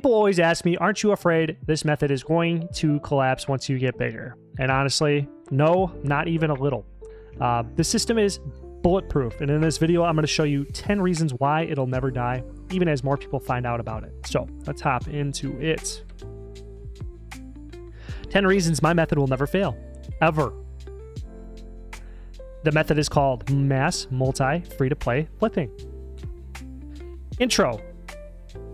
People always ask me, aren't you afraid this method is going to collapse once you get bigger? And honestly, no, not even a little. The system is bulletproof, and in this video, I'm going to show you 10 reasons why it'll never die, even as more people find out about it. So let's hop into it. 10 reasons my method will never fail, ever. The method is called mass multi free-to-play flipping. Intro.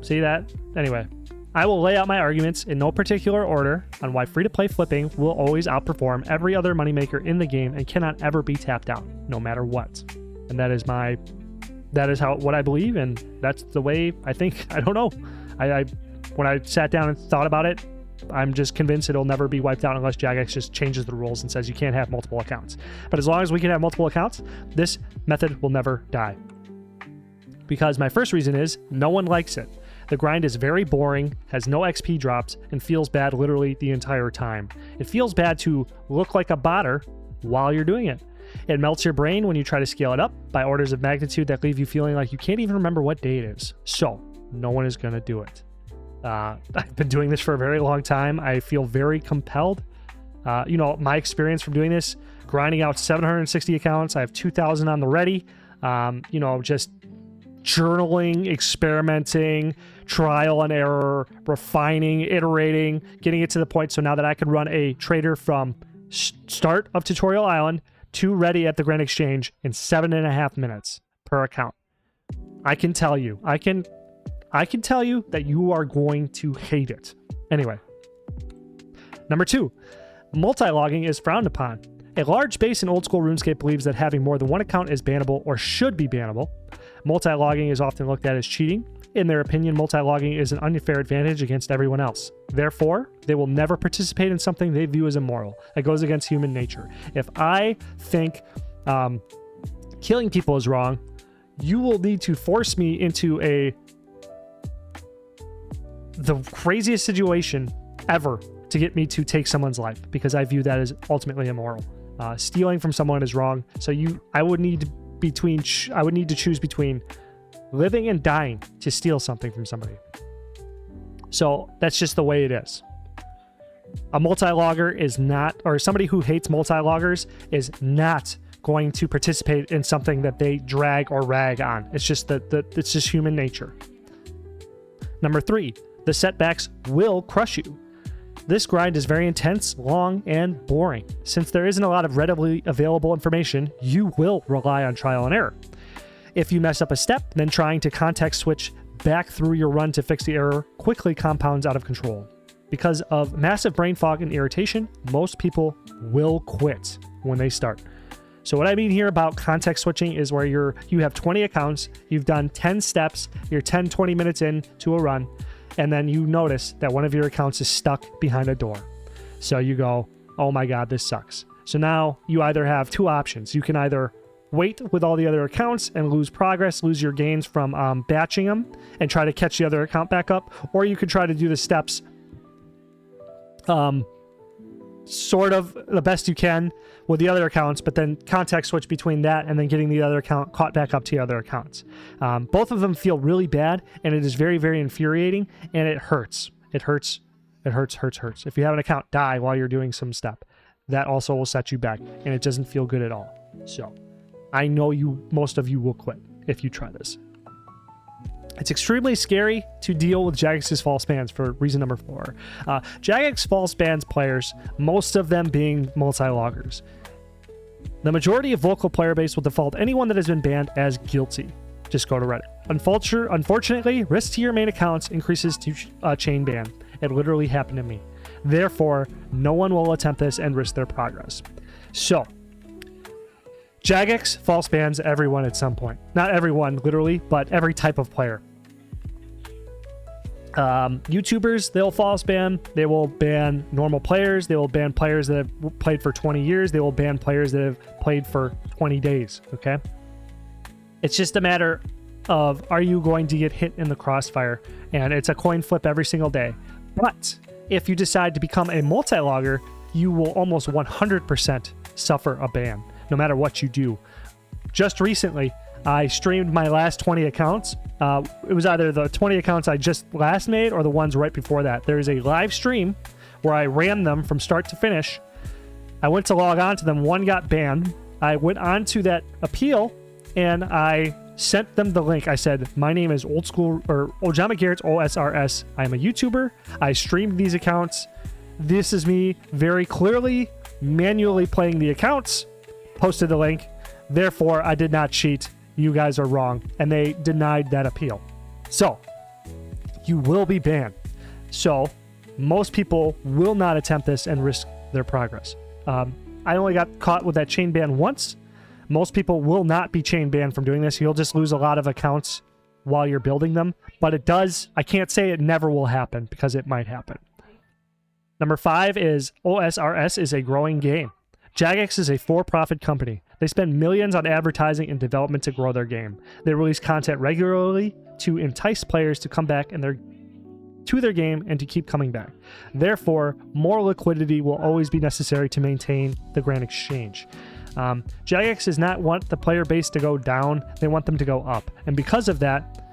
See that? Anyway, I will lay out my arguments in no particular order on why free-to-play flipping will always outperform every other moneymaker in the game and cannot ever be tapped out, no matter what. And that is what I believe, and that's the way I think. I don't know. When I sat down and thought about it, I'm just convinced it'll never be wiped out unless Jagex just changes the rules and says you can't have multiple accounts. But as long as we can have multiple accounts, this method will never die. Because my first reason is no one likes it. The grind is very boring, has no XP drops, and feels bad literally the entire time. It feels bad to look like a botter while you're doing it. It melts your brain when you try to scale it up by orders of magnitude that leave you feeling like you can't even remember what day it is. So, no one is going to do it. I've been doing this for a very long time. I feel very compelled. My experience from doing this, grinding out 760 accounts, I have 2,000 on the ready, just journaling, experimenting, trial and error, refining, iterating, getting it to the point so now that I can run a trader from start of Tutorial Island to ready at the Grand Exchange in 7.5 minutes per account. I can tell you that you are going to hate it. Anyway, number 2, multi-logging is frowned upon. A large base in old school RuneScape believes that having more than one account is bannable or should be bannable. Multi-logging is often looked at as cheating. In their opinion, multi-logging is an unfair advantage against everyone else. Therefore, they will never participate in something they view as immoral. That goes against human nature. If I think killing people is wrong, you will need to force me into the craziest situation ever to get me to take someone's life, because I view that as ultimately immoral. Stealing from someone is wrong. So I would need to choose between living and dying to steal something from somebody. So that's just the way it is. A multi-logger is not, or somebody who hates multi-loggers is not going to participate in something that they drag or rag on. It's just it's just human nature. Number 3, the setbacks will crush you. This grind is very intense, long, and boring. Since there isn't a lot of readily available information, you will rely on trial and error. If you mess up a step, then trying to context switch back through your run to fix the error quickly compounds out of control. Because of massive brain fog and irritation, most people will quit when they start. So what I mean here about context switching is where you have 20 accounts, you've done 10 steps, you're 10-20 minutes into a run, and then you notice that one of your accounts is stuck behind a door. So you go, oh my God, this sucks. So now you either have 2 options. You can either wait with all the other accounts and lose progress, lose your gains from batching them and try to catch the other account back up, or you could try to do the steps sort of the best you can with the other accounts, but then context switch between that and then getting the other account caught back up to the other accounts. Both of them feel really bad, and it is very, very infuriating, and it hurts. It hurts. If you have an account die while you're doing some step, that also will set you back, and it doesn't feel good at all. So I know most of you will quit if you try this. It's extremely scary to deal with Jagex's false bans for reason number 4. Jagex false bans players, most of them being multi-loggers. The majority of local player base will default anyone that has been banned as guilty. Just go to Reddit. Unfortunately, risk to your main accounts increases to chain ban. It literally happened to me. Therefore, no one will attempt this and risk their progress. So, Jagex false bans everyone at some point. Not everyone, literally, but every type of player. YouTubers, they'll false ban. They will ban normal players. They will ban players that have played for 20 years. They will ban players that have played for 20 days, okay? It's just a matter of, are you going to get hit in the crossfire? And it's a coin flip every single day. But if you decide to become a multi-logger, you will almost 100% suffer a ban, no matter what you do. Just recently, I streamed my last 20 accounts. It was either the 20 accounts I just last made or the ones right before that. There is a live stream where I ran them from start to finish. I went to log on to them. One got banned. I went on to that appeal and I sent them the link. I said, my name is Old School or John McGarrett's OSRS. I am a YouTuber. I streamed these accounts. This is me very clearly manually playing the accounts. Posted the link. Therefore, I did not cheat. You guys are wrong. And they denied that appeal. So, you will be banned. So, most people will not attempt this and risk their progress. I only got caught with that chain ban once. Most people will not be chain banned from doing this. You'll just lose a lot of accounts while you're building them. But it does, I can't say it never will happen because it might happen. Number 5 is OSRS is a growing game. Jagex is a for-profit company. They spend millions on advertising and development to grow their game. They release content regularly to entice players to come back to their game and to keep coming back. Therefore, more liquidity will always be necessary to maintain the Grand Exchange. Jagex does not want the player base to go down. They want them to go up. And because of that,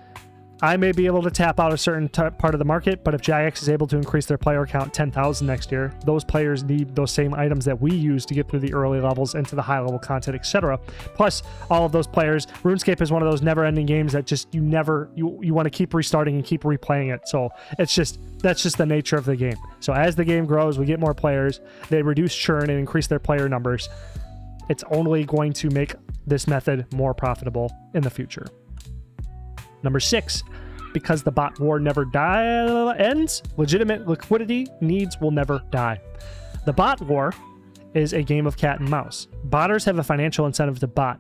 I may be able to tap out a certain part of the market, but if Jagex is able to increase their player count 10,000 next year, those players need those same items that we use to get through the early levels into the high level content, etc. Plus, all of those players, RuneScape is one of those never-ending games that just you want to keep restarting and keep replaying it. So that's just the nature of the game. So as the game grows, we get more players, they reduce churn and increase their player numbers. It's only going to make this method more profitable in the future. Number 6, because the bot war never ends, legitimate liquidity needs will never die. The bot war is a game of cat and mouse. Botters have a financial incentive to bot.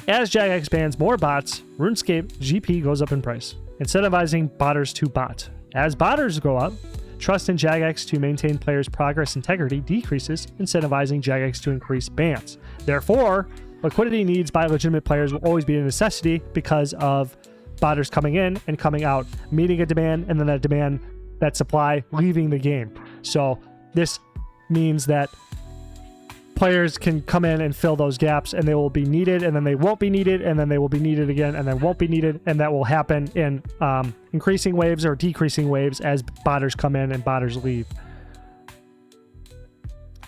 As Jagex bans more bots, RuneScape GP goes up in price, incentivizing botters to bot. As botters go up, trust in Jagex to maintain players' progress integrity decreases, incentivizing Jagex to increase bans. Therefore, liquidity needs by legitimate players will always be a necessity because of botters coming in and coming out, meeting a demand, and then that supply leaving the game. So this means that players can come in and fill those gaps, and they will be needed, and then they won't be needed, and then they will be needed again, and then won't be needed, and that will happen in increasing waves or decreasing waves as botters come in and botters leave.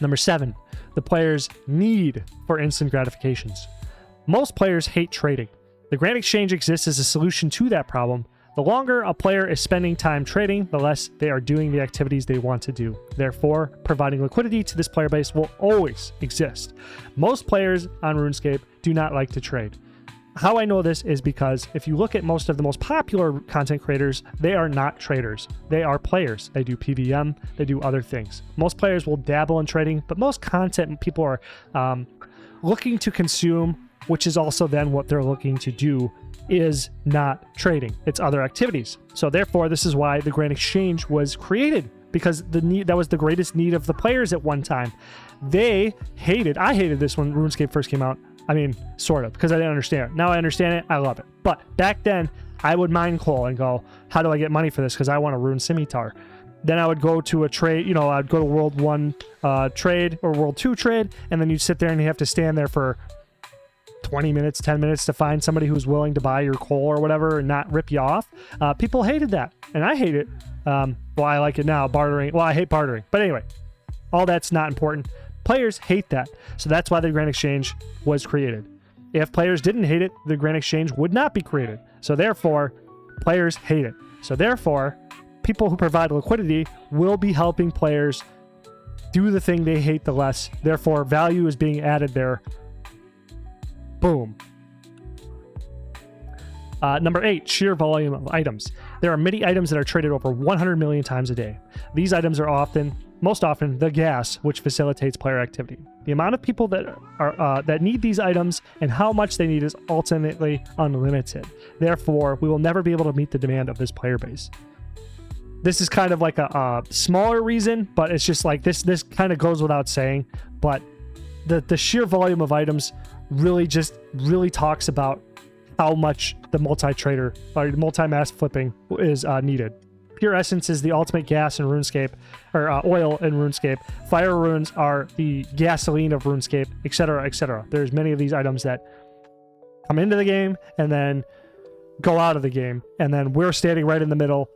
Number 7, the players' need for instant gratifications. Most players hate trading. The Grand Exchange exists as a solution to that problem. The longer a player is spending time trading, the less they are doing the activities they want to do. Therefore, providing liquidity to this player base will always exist. Most players on RuneScape do not like to trade. How I know this is because if you look at most of the most popular content creators, they are not traders. They are players. They do PVM, they do other things. Most players will dabble in trading, but most content people are looking to consume, which is also then what they're looking to do, is not trading. It's other activities. So therefore, this is why the Grand Exchange was created, because that was the greatest need of the players at one time. I hated this when RuneScape first came out. I mean, sort of, because I didn't understand it. Now I understand it, I love it. But back then, I would mine coal and go, how do I get money for this? Because I want a Rune Scimitar. Then I would go to a trade, I'd go to World 1 trade or World 2 trade, and then you'd sit there and you have to stand there for 20 minutes, 10 minutes to find somebody who's willing to buy your coal or whatever and not rip you off. People hated that, and I hate it. Well, I like it now, bartering. Well, I hate bartering. But anyway, all that's not important. Players hate that. So that's why the Grand Exchange was created. If players didn't hate it, the Grand Exchange would not be created. So therefore, players hate it. So therefore, people who provide liquidity will be helping players do the thing they hate the less. Therefore, value is being added there. Boom. Number 8, sheer volume of items. There are many items that are traded over 100 million times a day. These items are most often, the gas, which facilitates player activity. The amount of people that need these items and how much they need is ultimately unlimited. Therefore, we will never be able to meet the demand of this player base. This is kind of like a smaller reason, but it's just like this kind of goes without saying. But the sheer volume of items really talks about how much the multi-trader or multi-mass flipping is needed. Pure Essence is the ultimate gas in RuneScape, or oil in RuneScape. Fire runes are the gasoline of RuneScape, etc., etc. There's many of these items that come into the game and then go out of the game. And then we're standing right in the middle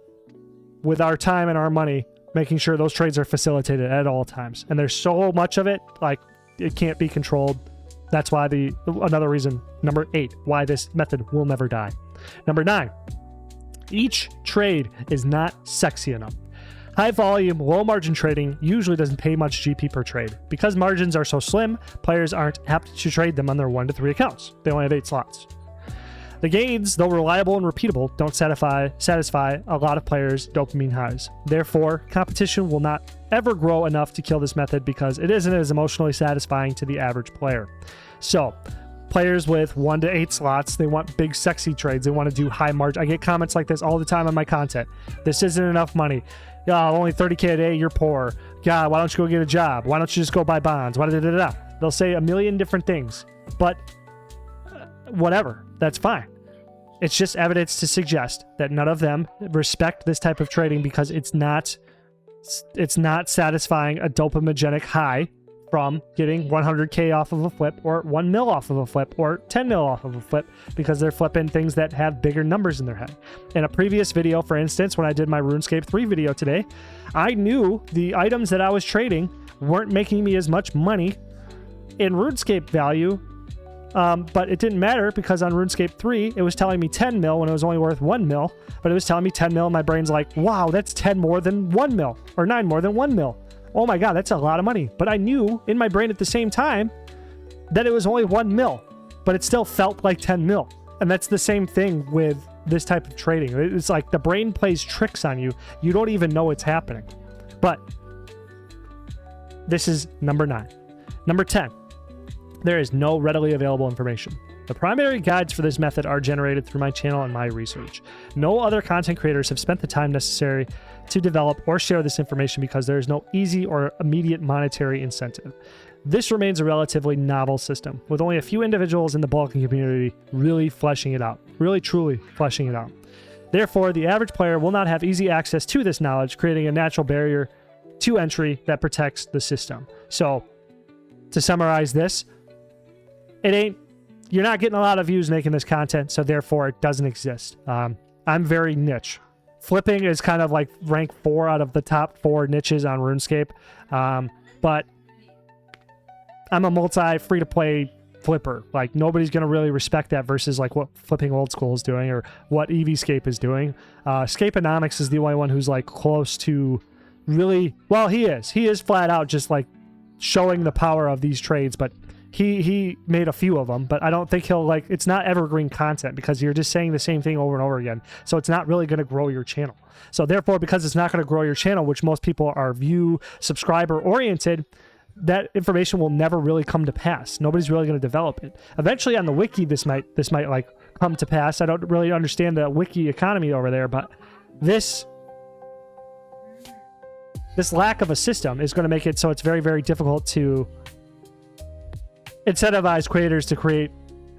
with our time and our money, making sure those trades are facilitated at all times. And there's so much of it, like it can't be controlled. That's why another reason, number 8, why this method will never die. Number 9, each trade is not sexy enough. High volume, low margin trading usually doesn't pay much GP per trade. Because margins are so slim, players aren't apt to trade them on their 1 to 3 accounts. They only have 8 slots. The gains, though reliable and repeatable, don't satisfy a lot of players' dopamine highs. Therefore, competition will not ever grow enough to kill this method because it isn't as emotionally satisfying to the average player. So, players with 1 to 8 slots, they want big sexy trades. They want to do high margin. I get comments like this all the time on my content. This isn't enough money. Only 30K a day, you're poor. God, why don't you go get a job? Why don't you just go buy bonds? They'll say a million different things, but whatever, that's fine. It's just evidence to suggest that none of them respect this type of trading because it's not satisfying a dopamigenic high from getting 100K off of a flip or 1 mil off of a flip or 10 mil off of a flip because they're flipping things that have bigger numbers in their head. In a previous video, for instance, when I did my RuneScape 3 video today, I knew the items that I was trading weren't making me as much money in RuneScape value, but it didn't matter because on RuneScape 3, it was telling me 10 mil when it was only worth 1 mil, but it was telling me 10 mil and my brain's like, wow, that's 10 more than 1 mil or 9 more than 1 mil. Oh my God, that's a lot of money. But I knew in my brain at the same time that it was only 1 mil, but it still felt like 10 mil. And that's the same thing with this type of trading. It's like the brain plays tricks on you. You don't even know it's happening. But this is number 9. Number 10, there is no readily available information. The primary guides for this method are generated through my channel and my research. No other content creators have spent the time necessary to develop or share this information because there is no easy or immediate monetary incentive. This remains a relatively novel system, with only a few individuals in the bulking community really fleshing it out, really truly fleshing it out. Therefore, the average player will not have easy access to this knowledge, creating a natural barrier to entry that protects the system. So, to summarize this, you're not getting a lot of views making this content, so therefore it doesn't exist. I'm very niche. Flipping is kind of like rank 4 out of the top 4 niches on RuneScape. But I'm a multi free-to-play flipper. Like, nobody's going to really respect that versus like what Flipping Old School is doing or what EVscape is doing. Scapeonomics is the only one who's like close to really, well, he is flat out just like showing the power of these trades, but he made a few of them, but I don't think he'll like, it's not evergreen content because you're just saying the same thing over and over again. So it's not really going to grow your channel. So therefore, because it's not going to grow your channel, which most people are subscriber oriented, that information will never really come to pass. Nobody's really going to develop it. Eventually on the wiki, this might like come to pass. I don't really understand the wiki economy over there, but this lack of a system is going to make it so it's very, very difficult to incentivize creators to create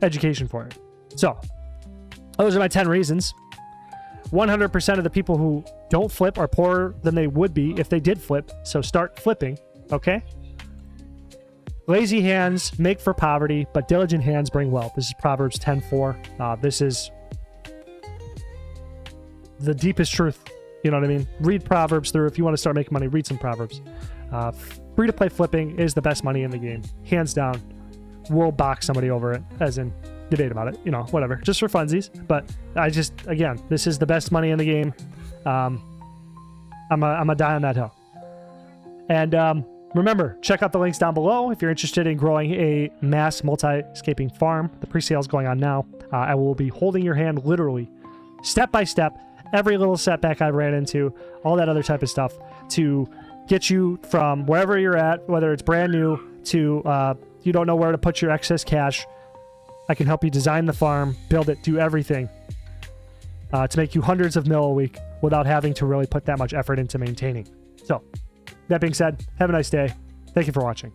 education for it. So those are my 10 reasons. 100% of the people who don't flip are poorer than they would be if they did flip. So start flipping, okay? Lazy hands make for poverty, but diligent hands bring wealth. This is Proverbs 10:4. This is the deepest truth. You know what I mean? Read Proverbs through. If you want to start making money, read some Proverbs. Free-to-play flipping is the best money in the game. Hands down. We'll box somebody over it, as in debate about it, you know, whatever, just for funsies. But again, this is the best money in the game. I'm a die on that hill. And remember, check out the links down below if you're interested in growing a mass multi-scaping farm. The pre-sale is going on now. I will be holding your hand literally, step by step, every little setback I ran into, all that other type of stuff to get you from wherever you're at, whether it's brand new to you don't know where to put your excess cash. I can help you design the farm, build it, do everything to make you hundreds of mil a week without having to really put that much effort into maintaining. So, that being said, have a nice day. Thank you for watching.